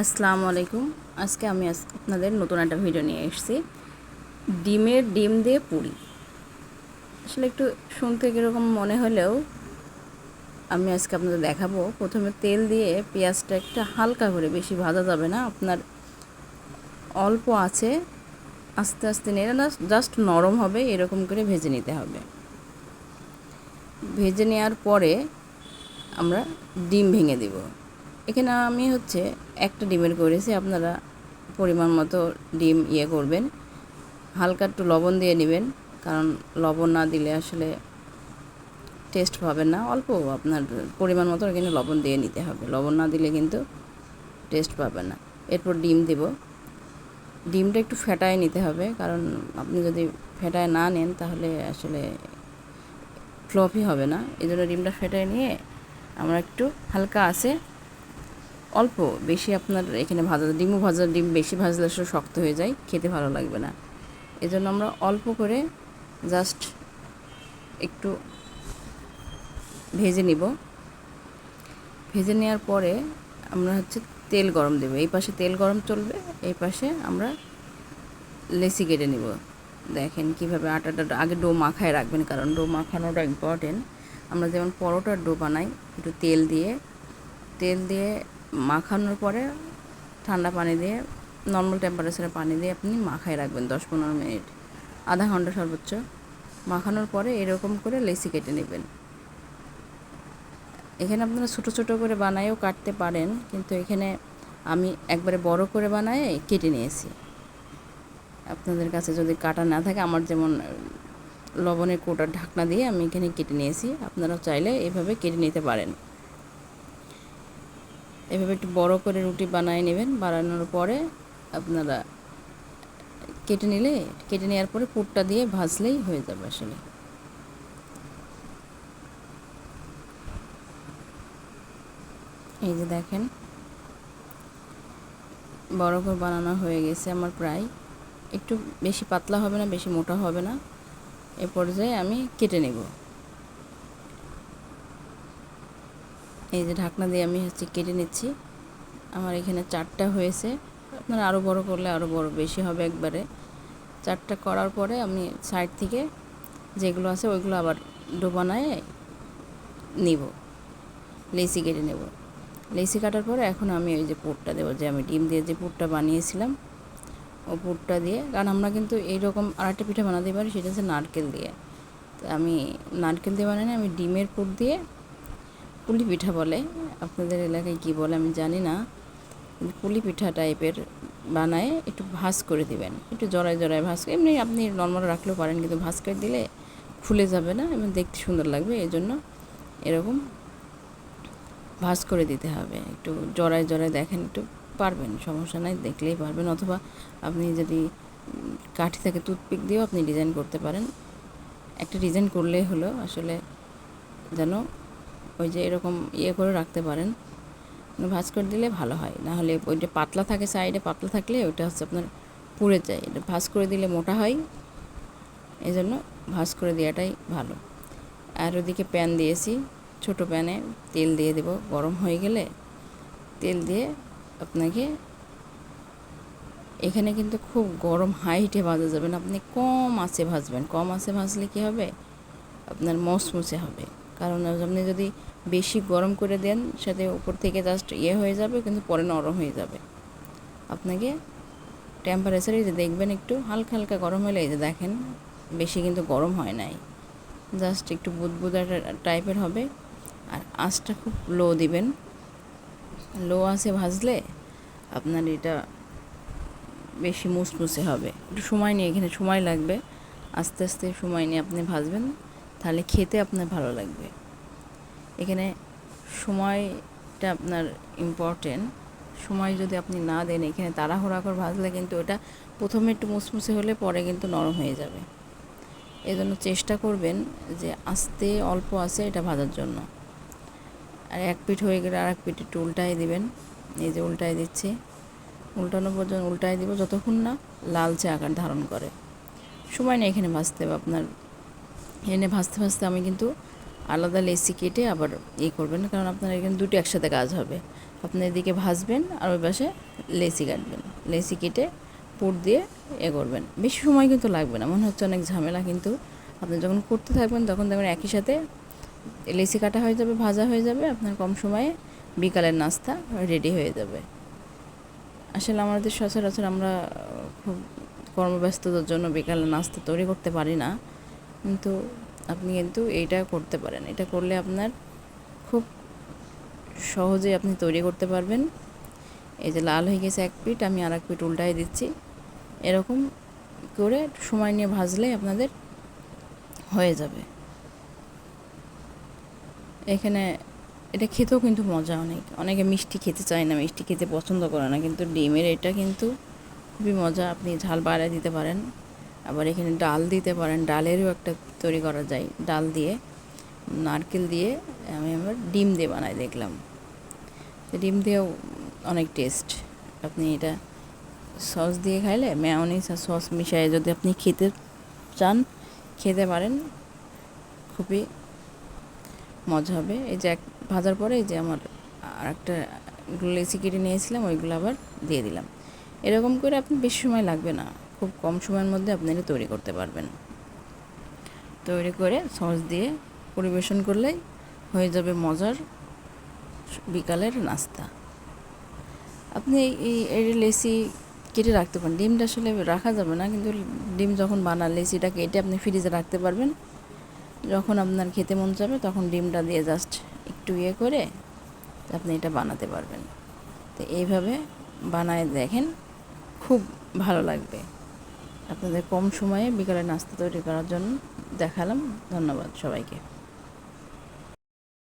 আসসালামু আলাইকুম। আজকে আমি আপনাদের নতুন একটা ভিডিও নিয়ে এসেছি। ডিম দিয়ে পুরি। আসলে একটু শুনতে কীরকম মনে হলেও আমি আজকে আপনাদের দেখাবো। প্রথমে তেল দিয়ে পেঁয়াজটা একটা হালকা করে, বেশি ভাজা যাবে না, আপনার অল্প আছে, আস্তে আস্তে নেড়ে না, জাস্ট নরম হবে এরকম করে ভেজে নিতে হবে। ভেজে নেওয়ার পরে আমরা ডিম ভেঙে দেব। এখানে আমি একটা ডিমের করেছি, আপনারা পরিমাণ মতো ডিম করবেন। হালকা একটু লবণ দিয়ে নেবেন, কারণ লবণ না দিলে আসলে টেস্ট পাবেন না। অল্প আপনার পরিমাণ মতো এখানে লবণ দিয়ে নিতে হবে, লবণ না দিলে কিন্তু টেস্ট পাবেন না। এরপর ডিম দেব। ডিমটা একটু ফেটায় নিতে হবে, কারণ আপনি যদি ফেটায় না নেন তাহলে আসলে ফ্লপি হবে না। এই জন্য ডিমটা ফেটায় নিয়ে আমরা একটু হালকা আছে, অল্প বেশি আপনার এখানে ডিম বেশি ভাজলে আসলে শক্ত হয়ে যায়, খেতে ভালো লাগবে না। এজন্য আমরা অল্প করে জাস্ট একটু ভেজে নিব। ভেজে নেওয়ার পরে আমরা তেল গরম দেব। এই পাশে তেল গরম চলবে, এই পাশে আমরা লেচি কেটে নিব। দেখেন কীভাবে আটাটা আগে ডো মাখায় রাখবেন, কারণ ডো মাখানোটা ইম্পর্টেন্ট। আমরা যেমন পরোটার ডো বানাই, একটু তেল দিয়ে মাখানোর পরে ঠান্ডা পানি দিয়ে, নর্মাল টেম্পারেচারে পানি দিয়ে আপনি মাখায় রাখবেন 10-15 মিনিট, আধা ঘন্টা সর্বোচ্চ। মাখানোর পরে এরকম করে লেচি কেটে নেবেন। এখানে আপনারা ছোটো ছোটো করে বানায়ও কাটতে পারেন, কিন্তু এখানে আমি একবারে বড় করে বানায় কেটে নিয়েছি। আপনাদের কাছে যদি কাটা না থাকে, আমার যেমন লবণের কোটার ঢাকনা দিয়ে আমি এখানে কেটে নিয়েছি, আপনারাও চাইলে এভাবে কেটে নিতে পারেন। এভাবে একটু বড় করে রুটি বানিয়ে নেবেন। বানানোর পরে আপনারা কেটে নেওয়ার পরে পুরটা দিয়ে ভাজলেই হয়ে যাবে। আসলে এই যে দেখেন, বড় করে বানানো হয়ে গেছে আমার প্রায়। একটু বেশি পাতলা হবে না, বেশি মোটা হবে না, এ পর্যায়ে আমি কেটে নেব। এই যে ঢাকনা দিয়ে আমি কেটে নিচ্ছি। আমার এখানে 4টা হয়েছে। আপনারা আরও বড় করলে আরও বড় বেশি হবে একবারে। 4টা করার পরে আমি সাইড থেকে যেগুলো আছে ওইগুলো আবার ডো বানায় নিব, লেচি কেটে নেব। লেচি কাটার পরে এখন আমি ওই যে পুরটা দেবো, যে আমি ডিম দিয়ে যে পুরটা বানিয়েছিলাম ও পুরটা দিয়ে। কারণ আমরা কিন্তু এইরকম আরেকটা পিঠা বানাতে পারি, সেটা হচ্ছে নারকেল দিয়ে। তো আমি নারকেল দিয়ে বানাই না, আমি ডিমের পুর দিয়ে, পুলি পিঠা বলে, আপনাদের এলাকায় কী বলে আমি জানি না, কিন্তু পুলি পিঠা টাইপের বানায় একটু ভাজ করে দিবেন, একটু জড়ায় ভাজ করে। এমনি আপনি নর্মাল রাখলেও পারেন, কিন্তু ভাজ করে দিলে খুলে যাবে না এবং দেখতে সুন্দর লাগবে। এই জন্য এরকম ভাজ করে দিতে হবে। একটু জড়ায় দেখেন, একটু পারবেন, সমস্যা নাই, দেখলেই পারবেন। অথবা আপনি যদি কাঠি থেকে টুথপিক দিয়েও আপনি ডিজাইন করতে পারেন। একটা ডিজাইন করলেই হলো, আসলে যেন ওই যে এরকম করে রাখতে পারেন। ভাজ করে দিলে ভালো হয়, না হলে ওইটা পাতলা থাকে, সাইডে পাতলা থাকলে ওইটা আপনার পুড়ে যায়। এটা ভাজ করে দিলে মোটা হয়, এই জন্য ভাজ করে দেওয়াটাই ভালো। আর ওদিকে প্যান দিয়েছি, ছোট প্যানে তেল দিয়ে দেব। গরম হয়ে গেলে তেল দিয়ে আপনাকে, এখানে কিন্তু খুব গরম হাই হিটে ভাজা যাবে না, আপনি কম আঁচে ভাজবেন। কম আঁচে ভাজলে কী হবে, আপনার মচমচে হবে। কারণ আপনি যদি বেশি গরম করে দেন, সাথে উপর থেকে জাস্ট হয়ে যাবে, কিন্তু পরে নরম হয়ে যাবে। আপনাকে টেম্পারেচারে যে দেখবেন একটু হালকা হালকা গরম হলে, এই যে দেখেন বেশি কিন্তু গরম হয় নাই, জাস্ট একটু বুদবুদা টাইপের হবে। আর আঁচটা খুব লো দিবেন। লো আঁচে ভাজলে আপনার এটা বেশি মুসমুসে হবে। একটু সময় নিয়ে, এখানে সময় লাগবে, আস্তে আস্তে সময় নিয়ে আপনি ভাজবেন, তাহলে খেতে আপনার ভালো লাগবে। এখানে সময়টা আপনার ইম্পর্টেন্ট। সময় যদি আপনি না দেন, এখানে তাড়াহুড়া করে ভাজলে কিন্তু ওটা প্রথমে একটু মুসমুসে হলে পরে কিন্তু নরম হয়ে যাবে। এই জন্য চেষ্টা করবেন যে আস্তে অল্প আছে এটা ভাজার জন্য। আর এক পিঠ হয়ে গেলে আর এক পিঠ একটু উল্টায় দিবেন। এই যে উল্টায় দিচ্ছি, উল্টানো পর্যন্ত উল্টায় দিব যতক্ষণ না লালচে আকার ধারণ করে। সময় নেই এখানে ভাজতে হবে আপনার। এনে ভাজতে আমি কিন্তু আলাদা লেচি কেটে আবার করবেন, কারণ আপনার এখানে দুটো একসাথে কাজ হবে। আপনি এদিকে ভাজবেন আর ওই পাশে লেচি কাটবেন। লেচি কেটে পুর দিয়ে করবেন। বেশি সময় কিন্তু লাগবে না, মনে হচ্ছে অনেক ঝামেলা, কিন্তু আপনি যখন করতে থাকবেন তখন দেখবেন একই সাথে লেচি কাটা হয়ে যাবে, ভাজা হয়ে যাবে, আপনার কম সময়ে বিকালের নাস্তা রেডি হয়ে যাবে। আসলে আমাদের সচরাচর আমরা খুব কর্মব্যস্ততার জন্য বিকালের নাস্তা তৈরি করতে পারি না, কিন্তু আপনি কিন্তু এইটা করতে পারেন। এটা করলে আপনার খুব সহজেই আপনি তৈরি করতে পারবেন। এই যে লাল হয়ে গেছে এক পিঠ, আমি আর এক পিঠ উল্টাই দিচ্ছি। এরকম করে সময় নিয়ে ভাজলে আপনাদের হয়ে যাবে। এখানে এটা খেতেও কিন্তু মজা অনেকে মিষ্টি খেতে চায় না, মিষ্টি খেতে পছন্দ করে না, কিন্তু ডিমের এটা কিন্তু খুবই মজা। আপনি ঝাল বাড়ায় দিতে পারেন, আবার এখানে ডাল দিতে পারেন, ডালেরও একটা তৈরি করা যায়। ডাল দিয়ে নারকেল দিয়ে আমি আবার ডিম দিয়ে বানাই দেখলাম, ডিম দিয়েও অনেক টেস্ট। আপনি এটা সস দিয়ে খাইলে, মেয়োনিজ আর সস মিশিয়ে যদি আপনি খেতে চান খেতে পারেন, খুবই মজা হবে। এই যে ভাজার পরে এই যে আমার আর একটা লেচি কেটে নিয়েছিলাম, ওইগুলো আবার দিয়ে দিলাম। এরকম করে আপনি বেশি সময় লাগবে না, খুব কম সময়ের মধ্যে আপনি এটা তৈরি করতে পারবেন। তৈরি করে সস দিয়ে পরিবেশন করলেই হয়ে যাবে মজার বিকালের নাস্তা। আপনি এই লেচি কেটে রাখতে পারেন। ডিমটা আসলে রাখা যাবে না, কিন্তু ডিম যখন বানান লেচিটা কেটে আপনি ফ্রিজে রাখতে পারবেন। যখন আপনার খেতে মন যাবে তখন ডিমটা দিয়ে জাস্ট একটু করে আপনি এটা বানাতে পারবেন। তো এইভাবে বানায় দেখেন, খুব ভালো লাগবে। আপনাদের কম সময়ে বিকালে নাস্তা তৈরি করার জন্য দেখালাম। ধন্যবাদ সবাইকে।